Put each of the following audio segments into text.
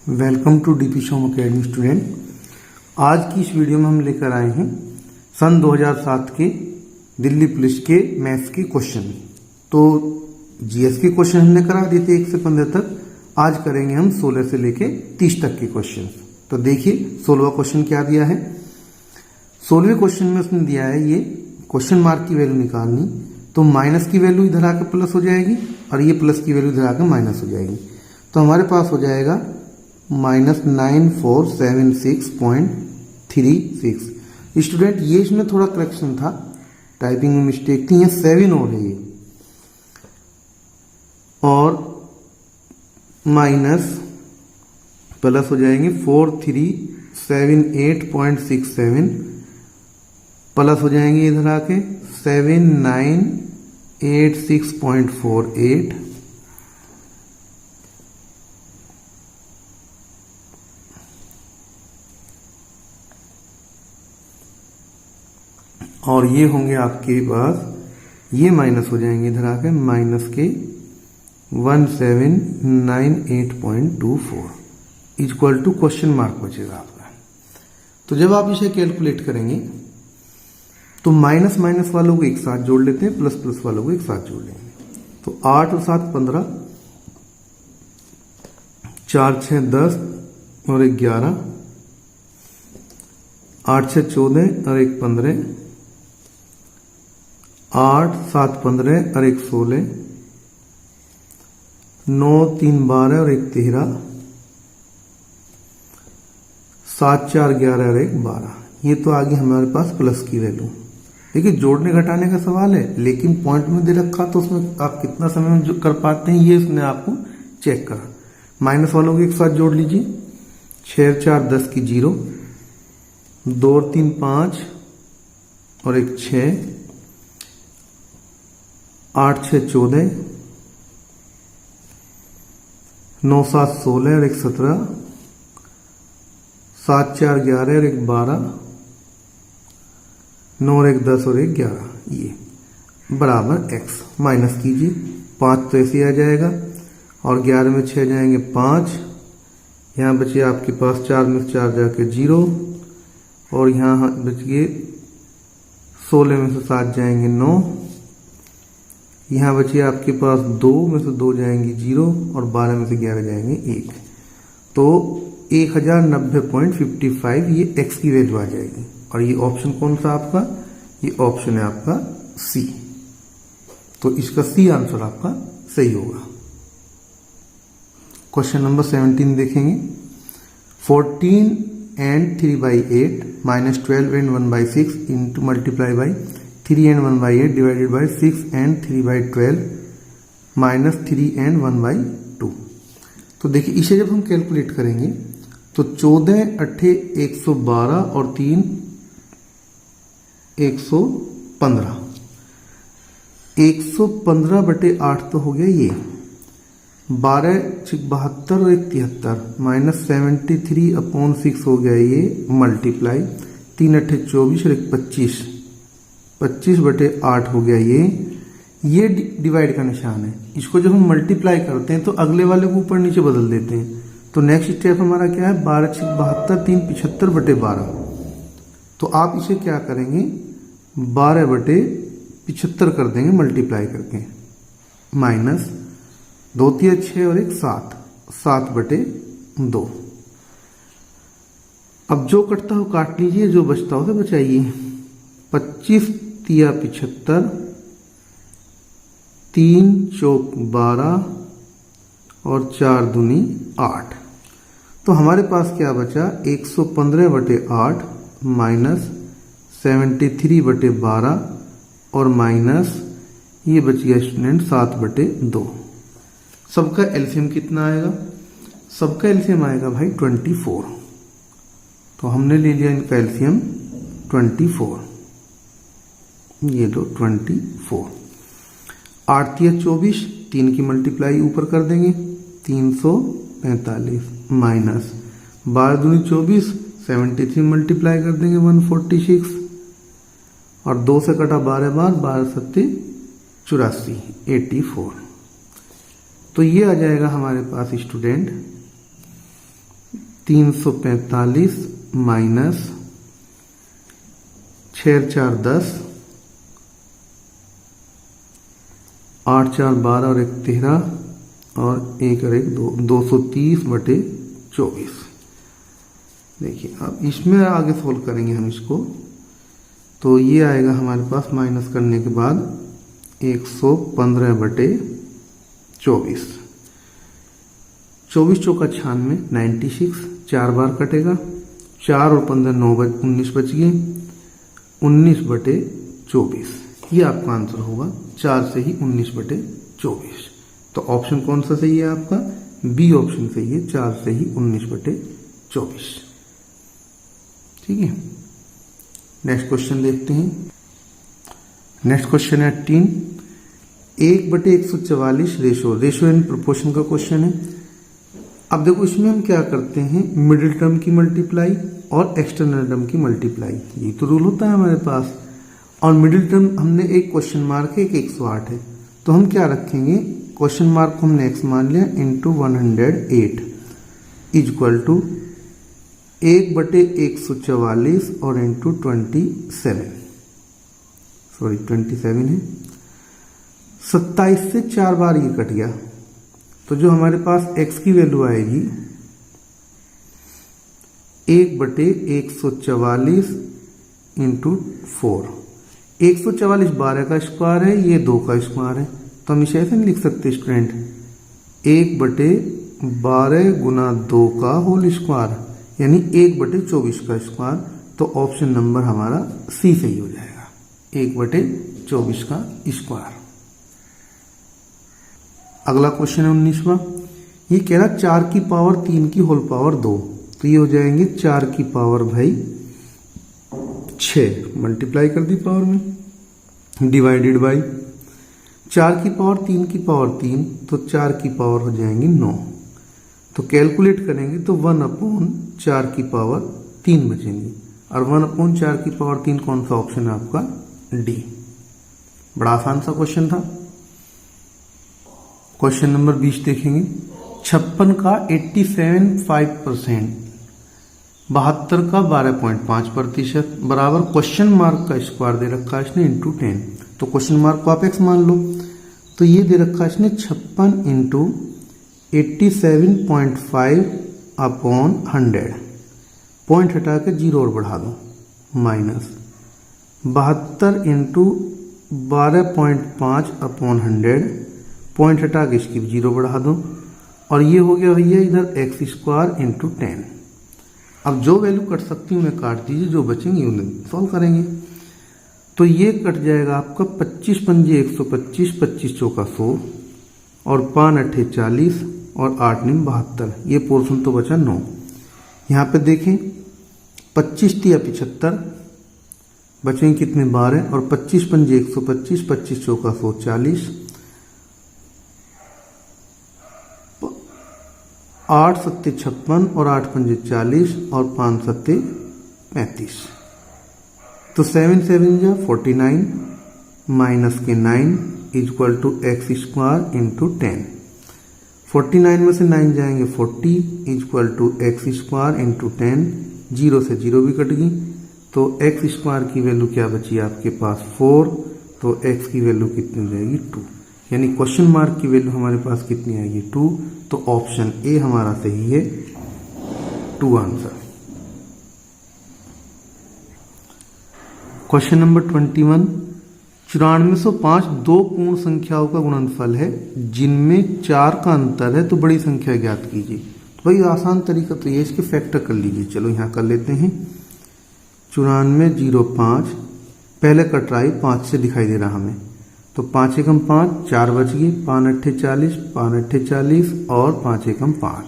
Welcome to DP Shome academy student. आज की इस वीडियो में हम लेकर आए हैं सन 2007 के दिल्ली पुलिस के मैथ्स के क्वेश्चन। तो जीएस के क्वेश्चन हमने करा दिए थे 1 से 15 तक। आज करेंगे हम 16 से लेके 30 तक के क्वेश्चन। तो देखिए 16वां क्वेश्चन क्या दिया है। 16वें क्वेश्चन में उसने दिया है ये क्वेश्चन मार्क की वैल्यू निकालनी। तो माइनस की वैल्यू इधर आके प्लस हो जाएगी और ये प्लस की वैल्यू इधर आके माइनस हो जाएगी। तो हमारे पास हो जाएगा -9476.36। स्टूडेंट ये इसमें थोड़ा करेक्शन था, टाइपिंग में मिस्टेक थी, ये 7 और है ये, और माइनस प्लस हो जाएंगे 4378.67 प्लस हो जाएंगे इधर आके 7986.48 और ये होंगे आपके पास, ये माइनस हो जाएंगे इधर आके माइनस के 1798.24 इक्वल टू क्वेश्चन मार्क बचेगा आपका। तो जब आप इसे कैलकुलेट करेंगे तो माइनस माइनस वालों को एक साथ जोड़ लेते हैं, प्लस प्लस वालों को एक साथ जोड़ लेंगे। तो 8 और 7 15, 4 6 10 और 1 11, 8 6 14 और 1 15, 8 7 15 और 1 16, 9 3 12 और 1 13, 7 4 11 और 1 12। ये तो आगे हमारे पास प्लस की वैल्यू। देखिए जोड़ने घटाने का सवाल है, लेकिन पॉइंट में दे रखा तो उसमें आप कितना समय में कर पाते हैं ये उसने आपको चेक करा। माइनस वालों को एक साथ जोड़ लीजिए, 6 4 10 की 0, 2 3 5 और 1 6, 8 6 14, 9 7 16 और 1 17, 7 4 11 और 1 12, 9 और 1 10 और 1 11, ये बराबर x। माइनस कीजिए, 5 तो ऐसे आ जाएगा और 11 में 6 जाएंगे 5, यहाँ बचे आपके पास 4 में 4 जाके 0 और यहाँ बच गए 16 में से 7 जाएंगे 9, यहाँ बचे आपके पास 2 में से 2 जाएंगी 0 और 12 में से 11 जाएंगे 1। तो 1090.55 ये x की वैल्यू आ जाएगी। और ये ऑप्शन कौन सा आपका, ये ऑप्शन है आपका सी। तो इसका सी आंसर आपका सही होगा। क्वेश्चन नंबर 17 देखेंगे। 14 and 3/8 minus 12 and 1/6 into multiply by 3 and 1/8 divided by 6 and 3/12 minus 3 and 1/2। तो देखिए इसे जब हम कैलकुलेट करेंगे तो 14 8 112 और 3 115, 115 बटे 8 तो हो गया ये, 12 72 और 1 73 -73/6 हो गया ये मल्टीप्लाई, 3 8 24 और 1 25, 25 बटे 8 हो गया ये डिवाइड का निशान है। इसको जब हम मल्टीप्लाई करते हैं तो अगले वाले को ऊपर नीचे बदल देते हैं। तो नेक्स्ट स्टेप हमारा क्या है, 12 72 3 75 बटे 12। तो आप इसे क्या करेंगे, 12 बटे 75 कर देंगे मल्टीप्लाई करके, माइनस 2 3 6 और 1 7, 7 बटे 2। अब जो कटता हो काट लीजिए, जो बचता हो तो बचाइए। 25 3 75, 3 चौक 12 और 4 दूनी 8। तो हमारे पास क्या बचा, 115 बटे 8 माइनस 73 बटे 12 और माइनस ये बच गया स्टूडेंट 7 बटे 2। सबका एलसीएम कितना आएगा, सबका एलसीएम आएगा भाई 24। तो हमने ले लिया इनका एलसीएम 24, ये लो 24। 8 3 24, 3 की मल्टीप्लाई ऊपर कर देंगे 345 माइनस 12 दूनी 24, 73 मल्टीप्लाई कर देंगे 146 और 2 से कटा 12 बार, 12 7 84 84। तो ये आ जाएगा हमारे पास स्टूडेंट 345 माइनस 6 4 10, 8 4 12 और 1 13 और 1 और 1 2, 230/24। देखिए अब इसमें आगे सोल्व करेंगे हम इसको, तो ये आएगा हमारे पास माइनस करने के बाद 115/24। 24 चौका 96, 96, 4 बार कटेगा, 4 और 15 9 19 बच गए, 19/24। ये आपका आंसर होगा, 4 से ही 19/24। तो ऑप्शन कौन सा सही है आपका? बी ऑप्शन सही है, 4 से ही 19/24। ठीक है, नेक्स्ट क्वेश्चन देखते हैं। नेक्स्ट क्वेश्चन है 18, 1/144 रेशो एंड प्रोपोर्शन का क्वेश्चन है। अब देखो इसमें हम क्या करते हैं, मिडिल टर्म की मल्टीप्लाई और एक्सटर्नल टर्म की मल्टीप्लाई, ये तो रूल होता है हमारे पास। और मिडिल टर्म हमने एक क्वेश्चन मार्क है, एक 108 है, तो हम क्या रखेंगे, क्वेश्चन मार्क को हमने x मान लिया, इंटू 108 इक्वल टू 1/144 और इंटू 27 है। 27 से 4 बार ये कट गया, तो जो हमारे पास x की वैल्यू आएगी 1/144 इंटू 4। 144 12 का स्क्वायर है, ये 2 का स्क्वायर है, तो हम इसे ऐसे नहीं लिख सकते स्टूडेंट, 1/12 गुना 2 का होल स्क्वायर, यानी 1/24 का स्क्वायर। तो ऑप्शन नंबर हमारा सी सही हो जाएगा, 1/24 का स्क्वायर। अगला क्वेश्चन है 19वां, ये कह रहा 4 की पावर 3 की होल पावर 2, तो ये हो जाएंगे 4 की पावर भाई 6, मल्टीप्लाई कर दी पावर में, डिवाइडेड बाई 4 की पावर 3 की पावर 3, तो 4 की पावर हो जाएंगी 9। तो कैलकुलेट करेंगे तो 1/4 की पावर 3 बचेंगी, और 1/4 की पावर 3 कौन सा ऑप्शन है आपका? डी। बड़ा आसान सा क्वेश्चन था। क्वेश्चन नंबर 20 देखेंगे, 56 का 87.5%, 72 का 12.5% बराबर क्वेश्चन मार्क का स्क्वायर दे रखा है इसने इंटू 10। तो क्वेश्चन मार्क को आप x मान लो, तो ये दे रखा है इसने 56 इंटू 87.5/100, पॉइंट हटा के 0 और बढ़ा दो, माइनस 72 इंटू 12.5/100, पॉइंट हटा के इसकी 0 बढ़ा दो, और ये हो गया भैया इधर x² इंटू 10। अब जो वैल्यू कट सकती है उन्हें काट दीजिए, जो बचेंगी उन्हें सॉल्व करेंगे। तो ये कट जाएगा आपका 25 पंजे 125, 25 चौका 100, और 5 अट्ठे 40 और 8 निम 72, ये पोर्शन तो बचा 9। यहाँ पे देखें 25 तिया 75, बचेंगे कितने 12, और 25 पंजे 125, 25 चौका 100 40, 8 सत्ते 56 और 8 पंजे 40 और 5 सत्ते 35, तो 7 7 जा 49 माइनस के 9 इक्वल टू x² इंटू 10। 49 में से 9 जाएंगे 40 इक्वल टू x² इंटू 10, 0 से 0 भी कट गई, तो x² की वैल्यू क्या बची आपके पास 4, तो x की वैल्यू कितनी हो जाएगी 2, यानी क्वेश्चन मार्क की वैल्यू हमारे पास कितनी आएगी 2। तो ऑप्शन ए हमारा सही है, 2 आंसर। क्वेश्चन नंबर 21, 9405 दो पूर्ण संख्याओं का गुणनफल है जिनमें 4 का अंतर है, तो बड़ी संख्या ज्ञात कीजिए। तो भाई आसान तरीका तो ये, इसके फैक्टर कर लीजिए। चलो यहाँ कर लेते हैं, 9405, पहले का ट्राई 5 से दिखाई दे रहा हमें, तो 5 एकम 5, 4 बच गई, 5 अट्ठे 40, 5 अट्ठे 40 और 5 एकम 5।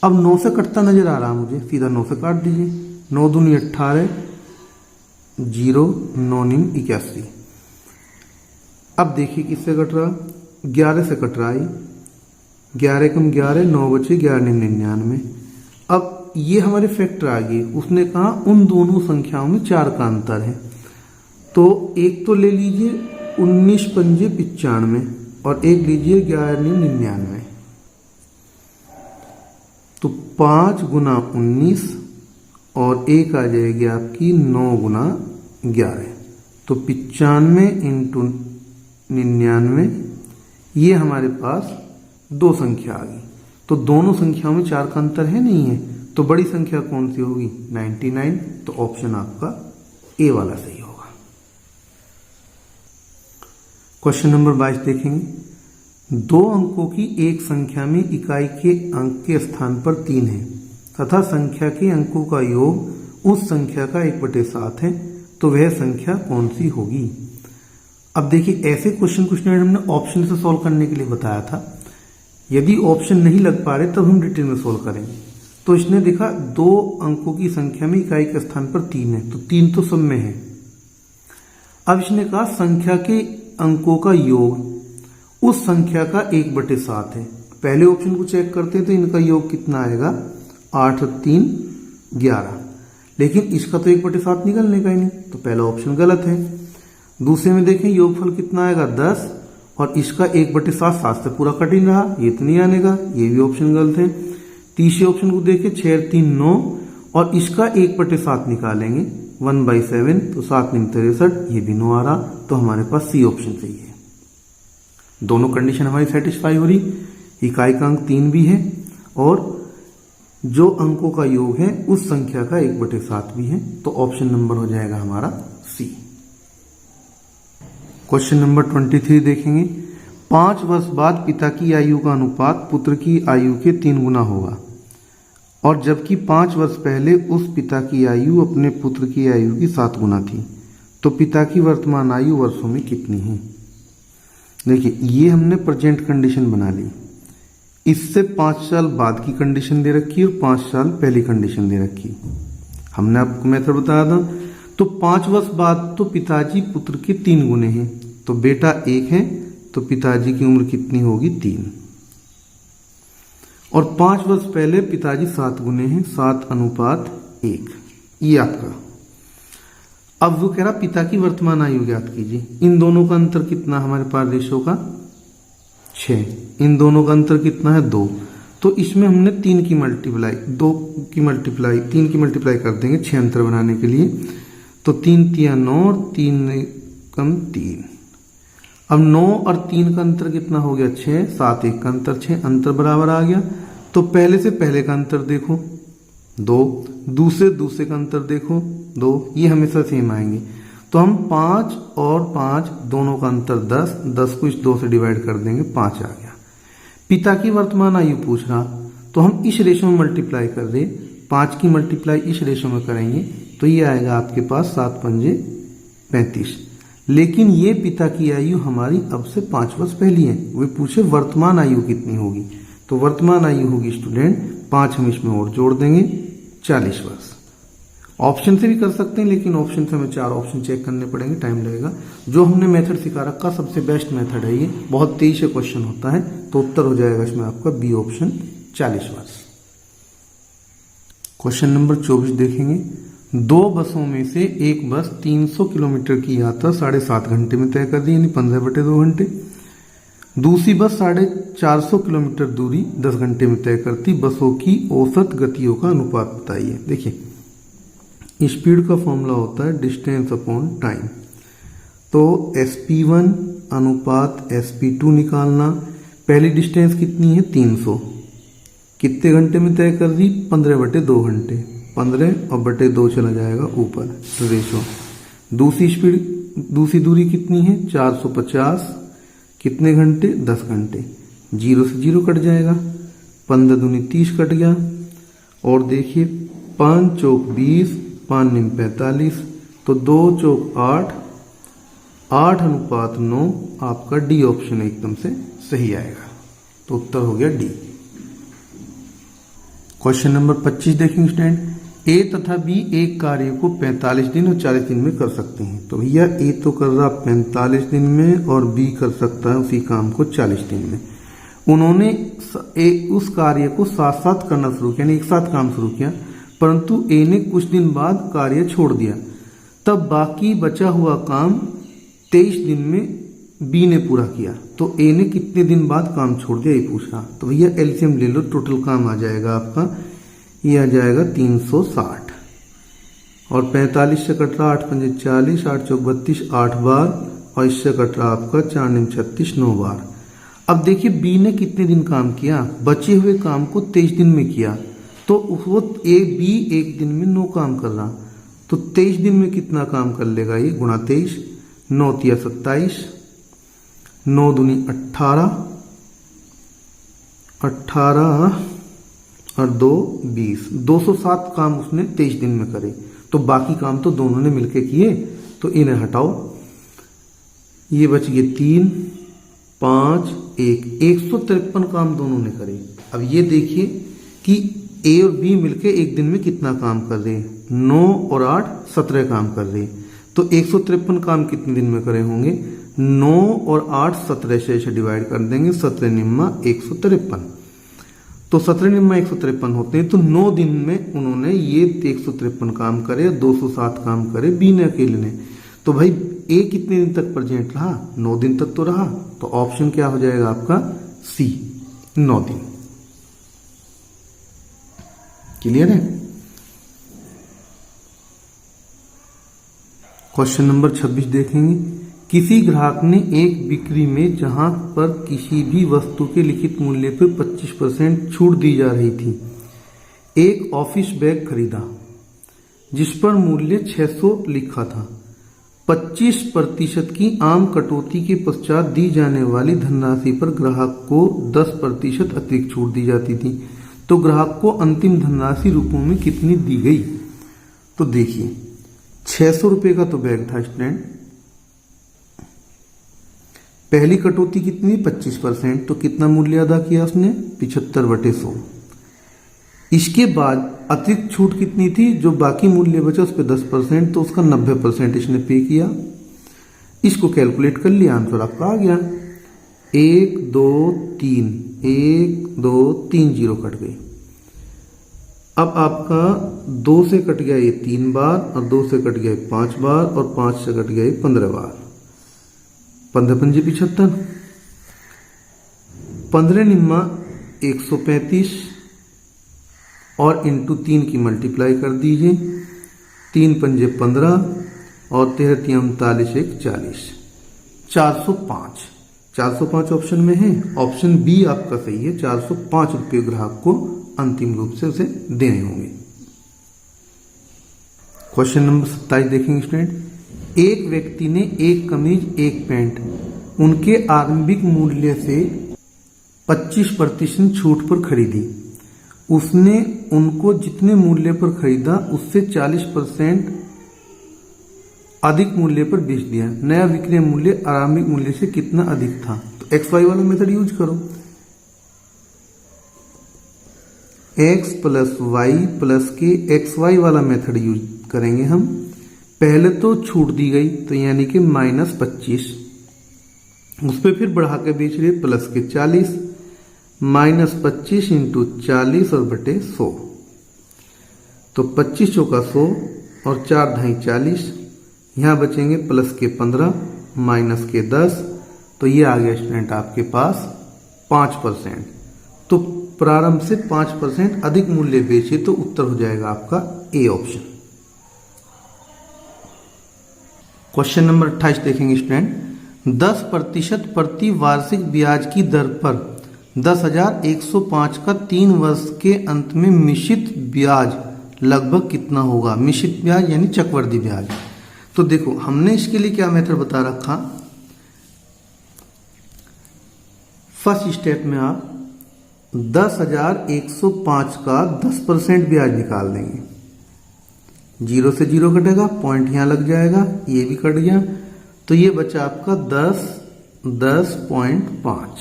अब 9 से कटता नजर आ रहा मुझे, सीधा 9 से काट दीजिए, 9 दूनी 18, 0 9 निम 81। अब देखिए किससे कट रहा, 11 से कट रहा है, 11 एकम 11, 9 बचे, 11 निम 99। अब ये हमारे फैक्टर आ गए, उसने कहा उन दोनों संख्याओं में 4 का अंतर है, तो एक तो ले लीजिए 19 पंजे 95 और एक लीजिए 11 निम 99। तो 5 गुना 19 और एक आ जाएगी आपकी 9 गुना 11, तो 95 इंटू 99, ये हमारे पास दो संख्या आ गई। तो दोनों संख्याओं में 4 का अंतर है नहीं है, तो बड़ी संख्या कौन सी होगी 99, तो ऑप्शन आपका ए वाला सही होगा। क्वेश्चन नंबर 22 देखेंगे। 2 अंकों की एक संख्या में इकाई के अंक के स्थान पर 3 है तथा संख्या के अंकों का योग उस संख्या का 1/7 है, तो वह संख्या कौन सी होगी। अब देखिए ऐसे क्वेश्चन कुछ नहीं हमने ऑप्शन से सॉल्व करने के लिए बताया था। यदि ऑप्शन नहीं लग पा रहे तब हम डिटेल में सॉल्व करेंगे। तो इसने देखा 2 अंकों की संख्या में इकाई के स्थान पर 3 है, तो 3 तो सब में है। अब इसने कहा संख्या के अंकों का योग उस संख्या का 1/7 है। पहले ऑप्शन को चेक करते हैं तो इनका योग कितना आएगा 8 और 3 11, लेकिन इसका तो 1/7 निकलने का ही नहीं, तो पहला ऑप्शन गलत है। दूसरे में देखें योगफल कितना आएगा 10 और इसका 1/7 7 से पूरा कट ही रहा, ये तो नहीं आने का, ये भी ऑप्शन गलत है। तीसरे ऑप्शन को देखें 6 और 3 9 और इसका 1/7 निकालेंगे 1/7, तो 7 9 63, ये भी 9 आ रहा, तो हमारे पास सी ऑप्शन सही है। दोनों कंडीशन हमारी सेटिस्फाई हो रही, इकाई का अंक 3 भी है और जो अंकों का योग है उस संख्या का 1/7 भी है, तो ऑप्शन नंबर हो जाएगा हमारा सी। क्वेश्चन नंबर 23 देखेंगे। 5 वर्ष बाद पिता की आयु का अनुपात पुत्र की आयु के 3 गुना होगा और जबकि 5 वर्ष पहले उस पिता की आयु अपने पुत्र की आयु की 7 गुना थी, तो पिता की वर्तमान आयु वर्षों में कितनी है। देखिए ये हमने प्रेजेंट कंडीशन बना ली, इससे 5 साल बाद की कंडीशन दे रखी और 5 साल पहली कंडीशन दे रखी। हमने आपको मेथड बताया था। तो 5 वर्ष बाद तो पिताजी पुत्र के 3 गुने हैं, तो बेटा 1 है, तो पिताजी की उम्र कितनी होगी 3, और 5 वर्ष पहले पिताजी 7 गुने हैं, 7:1, ये आपका। अब वो कह रहा पिता की वर्तमान आयु ज्ञात कीजिए। इन दोनों का अंतर कितना हमारे पास रेशो का 6, इन दोनों का अंतर कितना है 2, तो इसमें हमने 3 की मल्टीप्लाई 3 की मल्टीप्लाई कर देंगे 6 अंतर बनाने के लिए, तो 3 3 9 और 3 कम 3। अब 9 और 3 का अंतर कितना हो गया 6, 7 1 का अंतर 6, अंतर बराबर आ गया। तो पहले से पहले का अंतर देखो 2, दूसरे का अंतर देखो 2, ये हमेशा सेम आएंगे। तो हम 5 और 5 दोनों का अंतर 10, 10 को इस 2 से डिवाइड कर देंगे, 5 आ गया। पिता की वर्तमान आयु पूछ रहा, तो हम इस रेशो में मल्टीप्लाई कर दे, 5 की मल्टीप्लाई इस रेशो में करेंगे तो ये आएगा आपके पास 7 पंजे 35। लेकिन ये पिता की आयु हमारी अब से 5 वर्ष पहली है। वे पूछे वर्तमान आयु कितनी होगी, तो वर्तमान आयु होगी स्टूडेंट 5, हम इसमें और जोड़ देंगे 40 वर्ष। ऑप्शन से भी कर सकते हैं, लेकिन ऑप्शन से हमें 4 ऑप्शन चेक करने पड़ेंगे, टाइम लगेगा। जो हमने मेथड सिखा रखा सबसे बेस्ट मेथड है ये, बहुत तेजी से क्वेश्चन होता है, तो उत्तर हो जाएगा इसमें आपका बी ऑप्शन 40 वर्ष। क्वेश्चन नंबर 24 देखेंगे। 2 बसों में से एक बस 300 किलोमीटर की यात्रा 7.5 घंटे में तय कर दी, यानी 15/2 घंटे। दूसरी बस 450 किलोमीटर दूरी 10 घंटे में तय करती। बसों की औसत गतियों का अनुपात बताइए। देखिए स्पीड का फॉर्मूला होता है डिस्टेंस अपॉन टाइम, तो SP1 अनुपात SP2 निकालना। पहली डिस्टेंस कितनी है 300, कितने घंटे में तय कर दी 15/2 घंटे, 15 और बटे 2 चला जाएगा ऊपर रेशो। दूसरी दूरी कितनी है 450, कितने घंटे 10 घंटे, 0 से 0 कट जाएगा, 15 दूनी 30 कट गया। और देखिए 5 चौक 20, 5 निम 45, तो 2 चौक 8, 8:9 आपका डी ऑप्शन एकदम से सही आएगा, तो उत्तर हो गया डी। क्वेश्चन नंबर 25 देखेंगे स्टूडेंट। ए तथा बी एक कार्य को 45 दिन और 40 दिन में कर सकते हैं। तो भैया ए तो कर रहा 45 दिन में और बी कर सकता है उसी काम को 40 दिन में। उन्होंने उस कार्य को साथ साथ करना शुरू किया, यानी एक साथ काम शुरू किया, परंतु ए ने कुछ दिन बाद कार्य छोड़ दिया। तब बाकी बचा हुआ काम 23 दिन में बी ने पूरा किया। तो ए ने कितने दिन बाद काम छोड़ दिया ये पूछ रहा। तो भैया एलसीएम ले लो, टोटल काम आ जाएगा आपका, ये आ जाएगा 360 और 45 से कट रहा 8 पंजे 40, 8 चौक 32, 8 बार, और इससे कट रहा आपका 4 निम 36, 9 बार। अब देखिए बी ने कितने दिन काम किया, बचे हुए काम को 23 दिन में किया, तो वो बी एक दिन में 9 काम कर रहा, तो 23 दिन में कितना काम कर लेगा ये, गुणा 23, 9 तिया 27, 9 दूनी 18, 18 और 2 20, 207 काम उसने 23 दिन में करे। तो बाकी काम तो दोनों ने मिलके किए, तो इन्हें हटाओ, ये बच गए 3, 5, 1, 153 काम दोनों ने करे। अब ये देखिए कि ए और बी मिलके एक दिन में कितना काम कर रहे हैं, 9 और 8 17 काम कर रहे हैं। तो 153 काम कितने दिन में करे होंगे, 9 और 8 17 से डिवाइड कर देंगे, 17 निम्मा 153, तो 17 निम्मा 153 होते हैं। तो 9 दिन में उन्होंने ये 153 काम करे, 207 काम करे बी ने अकेले ने। तो भाई ए कितने दिन तक प्रेजेंट रहा, 9 दिन तक तो रहा, तो ऑप्शन क्या हो जाएगा आपका, सी 9 दिन। क्लियर है। क्वेश्चन नंबर 26 देखेंगे। किसी ग्राहक ने एक बिक्री में जहां पर किसी भी वस्तु के लिखित मूल्य पर 25% छूट दी जा रही थी, एक ऑफिस बैग खरीदा जिस पर मूल्य 600 लिखा था। 25% की आम कटौती के पश्चात दी जाने वाली धनराशि पर ग्राहक को 10% अतिरिक्त छूट दी जाती थी। तो ग्राहक को अंतिम धनराशि रूपों में कितनी दी गई। तो देखिए 600 रुपए का तो बैग था स्टूडेंट, पहली कटौती कितनी 25%, तो कितना मूल्य अदा किया उसने 75/100। इसके बाद अतिरिक्त छूट कितनी थी, जो बाकी मूल्य बचा उस पर 10%, तो उसका 90% इसने पे किया। इसको कैलकुलेट कर लिया, आंसर आपका आ गया 1 2 3, 1 2 3 जीरो कट गए। अब आपका 2 से कट गया ये 3 बार, और 2 से कट गया 5 बार, और 5 से कट गया 15 बार, 15 पंजे 75, 15 निम्मा 135 और इंटू 3 की मल्टीप्लाई कर दीजिए, 3 पंजे 15 और 13 तिया 39, 1 40, 405। 405 ऑप्शन में है, ऑप्शन बी आपका सही है। 405 रुपये ग्राहक को अंतिम रूप से उसे देने होंगे। क्वेश्चन नंबर 27 देखेंगे स्टूडेंट। एक व्यक्ति ने एक कमीज एक पैंट उनके आरंभिक मूल्य से 25% छूट पर खरीदी। उसने उनको जितने मूल्य पर खरीदा उससे 40% अधिक मूल्य पर बेच दिया। नया विक्रय मूल्य आरंभिक मूल्य से कितना अधिक था। तो एक्स वाई वाला मेथड यूज करो, एक्स प्लस वाई प्लस के एक्स वाई वाला मेथड यूज करेंगे हम। पहले तो छूट दी गई तो यानी कि -25, उस पर फिर बढ़ा के बेच रहे प्लस के 40, -25 इंटू 40 और बटे 100, तो 25 चौका 100 और 4 ढाई 40, यहाँ बचेंगे प्लस के 15 माइनस के 10, तो ये आ गया स्टूडेंट आपके पास 5%। तो प्रारंभ से 5% अधिक मूल्य बेचे तो उत्तर हो जाएगा आपका ए ऑप्शन। क्वेश्चन नंबर 28 देखेंगे स्टूडेंट। 10% प्रति वार्षिक ब्याज की दर पर 10,105 का 3 वर्ष के अंत में मिश्रित ब्याज लगभग कितना होगा। मिश्रित ब्याज यानी चक्रवृद्धि ब्याज। तो देखो हमने इसके लिए क्या मेथड बता रखा। फर्स्ट स्टेप में आप 10,105 का 10% ब्याज निकाल देंगे। 0 से 0 कटेगा, पॉइंट यहां लग जाएगा, ये भी कट गया, तो ये बचा आपका 10.5।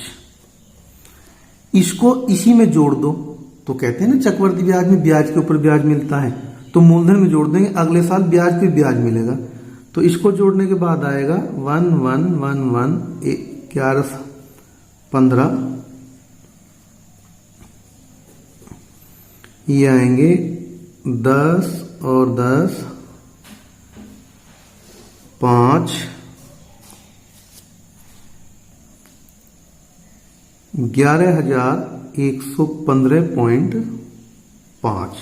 इसको इसी में जोड़ दो। तो कहते हैं ना चक्रवृद्धि ब्याज में ब्याज के ऊपर ब्याज मिलता है, तो मूलधन में जोड़ देंगे, अगले साल ब्याज पे ब्याज मिलेगा। तो इसको जोड़ने के बाद आएगा 1 1 1 1 11 15, ये आएंगे 10 और 10 5 11,115.5।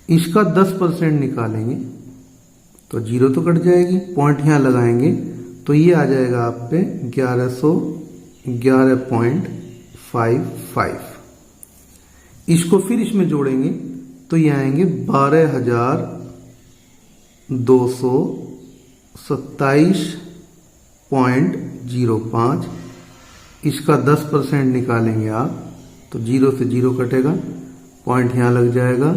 इसका 10% निकालेंगे तो 0 तो कट जाएगी, पॉइंट यहाँ लगाएंगे तो ये आ जाएगा आप पे 1111.55। इसको फिर इसमें जोड़ेंगे तो ये आएंगे 12,227.05। इसका 10% निकालेंगे आप तो 0 से 0 कटेगा, पॉइंट यहाँ लग जाएगा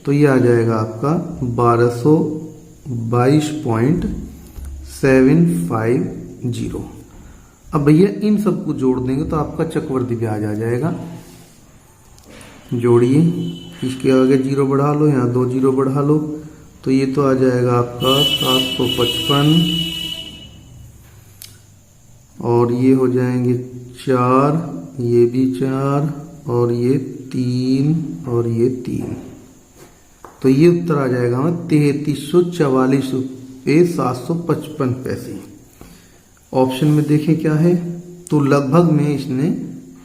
तो ये आ जाएगा आपका 1222.750। अब भैया इन सबको जोड़ देंगे तो आपका चक्रवर्ती ब्याज आ जाएगा। जोड़िए, इसके आगे 0 बढ़ा लो, यहाँ 2 0 बढ़ा लो तो ये तो आ जाएगा आपका 755 और ये हो जाएंगे 4, ये भी 4 और ये 3 और ये 3। तो ये उत्तर आ जाएगा हमें 3344 रुपये 755 पैसे। ऑप्शन में देखें क्या है, तो लगभग में इसने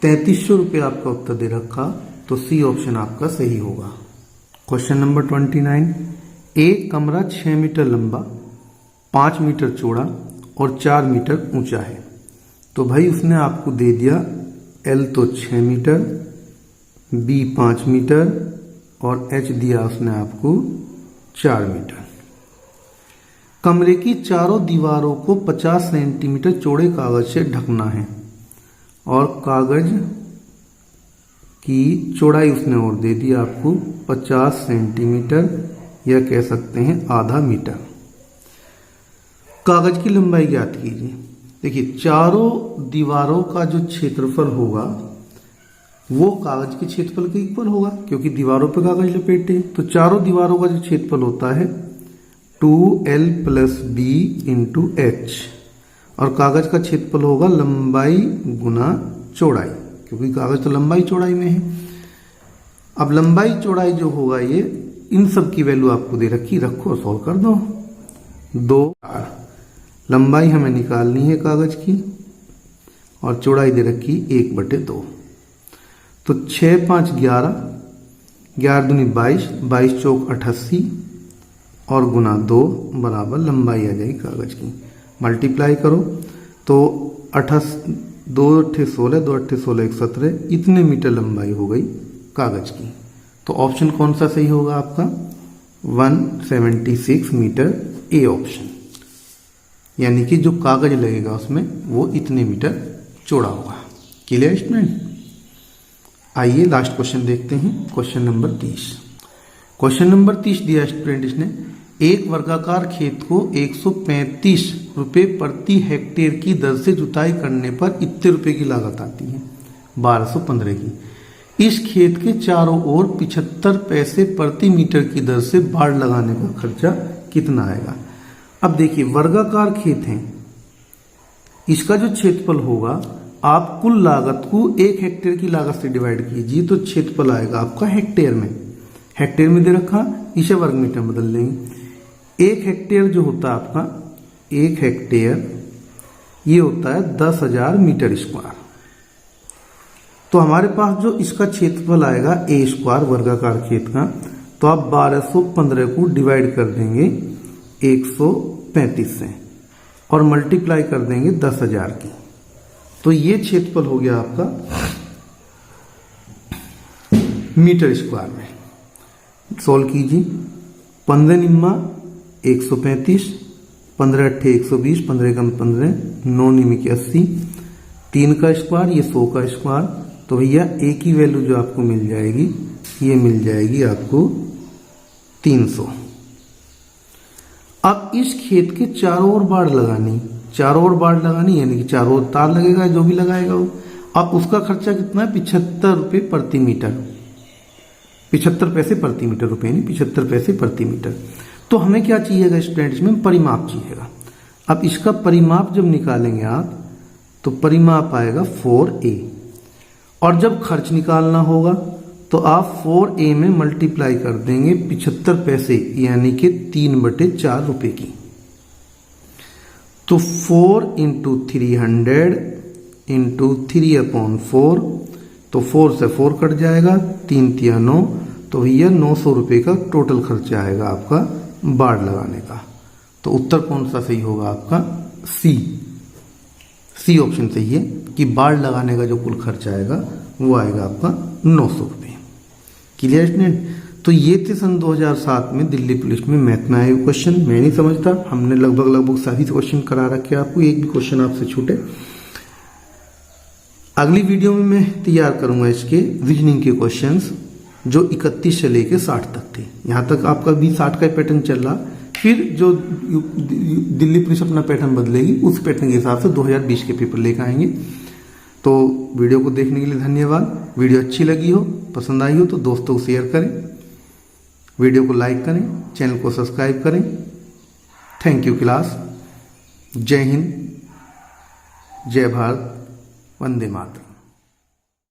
3300 रुपये आपका उत्तर दे रखा, तो सी ऑप्शन आपका सही होगा। क्वेश्चन नंबर 29, एक कमरा 6 मीटर लंबा, 5 मीटर चौड़ा और 4 मीटर ऊंचा है। तो भाई उसने आपको दे दिया एल तो 6 मीटर, बी 5 मीटर और एच दिया उसने आपको 4 मीटर। कमरे की चारों दीवारों को 50 सेंटीमीटर चौड़े कागज से ढकना है और कागज की चौड़ाई उसने और दे दी आपको 50 सेंटीमीटर या कह सकते हैं आधा मीटर। कागज की लंबाई ज्ञात कीजिए। देखिए, चारों दीवारों का जो क्षेत्रफल होगा वो कागज के क्षेत्रफल के इक्वल होगा क्योंकि दीवारों पर कागज लपेटे। तो चारों दीवारों का जो क्षेत्रफल होता है 2L + B × H और कागज का क्षेत्रफल होगा लंबाई गुना चौड़ाई क्योंकि कागज तो लंबाई चौड़ाई में है। अब लंबाई चौड़ाई जो होगा ये इन सब की वैल्यू आपको दे रखी, रखो सॉल्व कर दो। 2 4 लंबाई हमें निकालनी है कागज की और चौड़ाई दे रखी 1/2। तो 6 5 11, 11 दूनी 22, 22 चौक 88 और गुना 2 बराबर लंबाई आ जाएगी कागज की। मल्टीप्लाई करो तो 2 8 16, 2 8 16 17, इतने मीटर लंबाई हो गई कागज की। तो ऑप्शन कौन सा सही होगा आपका 176 मीटर, ए ऑप्शन। यानी कि जो कागज लगेगा उसमें वो इतने मीटर चौड़ा होगा। Clear student? आइए लास्ट क्वेश्चन देखते हैं, क्वेश्चन नंबर 30। क्वेश्चन नंबर 30 दिया स्टूडेंट इसने, एक वर्गाकार खेत को 135 रुपये प्रति हेक्टेयर की दर से जुताई करने पर इतने रुपए की लागत आती है 1215 की। इस खेत के चारों ओर 75 पैसे प्रति मीटर की दर से बाड़ लगाने का खर्चा कितना आएगा। अब देखिए, वर्गाकार खेत है, इसका जो क्षेत्रफल होगा आप कुल लागत को 1 हेक्टेयर की लागत से डिवाइड कीजिए तो क्षेत्रफल आएगा आपका हेक्टेयर में। हेक्टेयर में दे रखा, इसे वर्ग मीटर में बदल लेंगे। 1 हेक्टेयर जो होता है आपका, 1 हेक्टेयर ये होता है 10,000 मीटर स्क्वायर। तो हमारे पास जो इसका क्षेत्रफल आएगा ए स्क्वायर वर्गाकार खेत का, तो आप 1215 को डिवाइड कर देंगे 135 से और मल्टीप्लाई कर देंगे 10,000 की। तो ये क्षेत्रफल हो गया आपका मीटर स्क्वायर में। सोल्व कीजिए, 15 निम्मा 135, 15 अट्ठे 120, 15 कम 15, 9 निम्मी की 80, 3 का स्क्वायर ये 100 का स्क्वायर। तो भैया ए की वैल्यू जो आपको मिल जाएगी ये मिल जाएगी आपको 300। अब इस खेत के चारों ओर बाड़ लगानी, चारों ओर बाड़ लगानी यानी कि चारों ओर तार लगेगा, जो भी लगाएगा वो। अब उसका खर्चा कितना है 75 रुपये प्रति मीटर, 75 पैसे प्रति मीटर, रुपये नहीं 75 पैसे प्रति मीटर। तो हमें क्या चाहिएगा स्टूडेंट्स में, परिमाप चाहिएगा। अब इसका परिमाप जब निकालेंगे आप तो परिमाप आएगा 4a और जब खर्च निकालना होगा तो आप 4a में मल्टीप्लाई कर देंगे 75 पैसे यानी कि 3/4 रुपए की। तो 4 × 300 इंटू 3/4, तो 4 से 4 कट जाएगा, 3 तिया 9, तो भैया 900 रुपये का टोटल खर्चा आएगा आपका बाड़ लगाने का। तो उत्तर कौन सा सही होगा आपका? सी ऑप्शन सही है कि बाड़ लगाने का जो कुल खर्चा आएगा वो आएगा आपका 900 रुपये। Clear student? तो ये थे सन 2007 में दिल्ली पुलिस में मैथ में आए हुए क्वेश्चन। मैं नहीं समझता, हमने लगभग सभी क्वेश्चन करा रखे आपको, एक भी क्वेश्चन आपसे छूटे। अगली वीडियो में मैं तैयार करूंगा इसके रीजनिंग के क्वेश्चंस जो 31 से लेके 60 तक थे। यहाँ तक आपका भी 60 का पैटर्न चल रहा, फिर जो दिल्ली पुलिस अपना पैटर्न बदलेगी उस पैटर्न के हिसाब से 2020 के पेपर लेकर आएंगे। तो वीडियो को देखने के लिए धन्यवाद। वीडियो अच्छी लगी हो, पसंद आई हो तो दोस्तों को शेयर करें, वीडियो को लाइक करें, चैनल को सब्सक्राइब करें। Thank you class. जय हिंद, जय भारत, वंदे मातरम।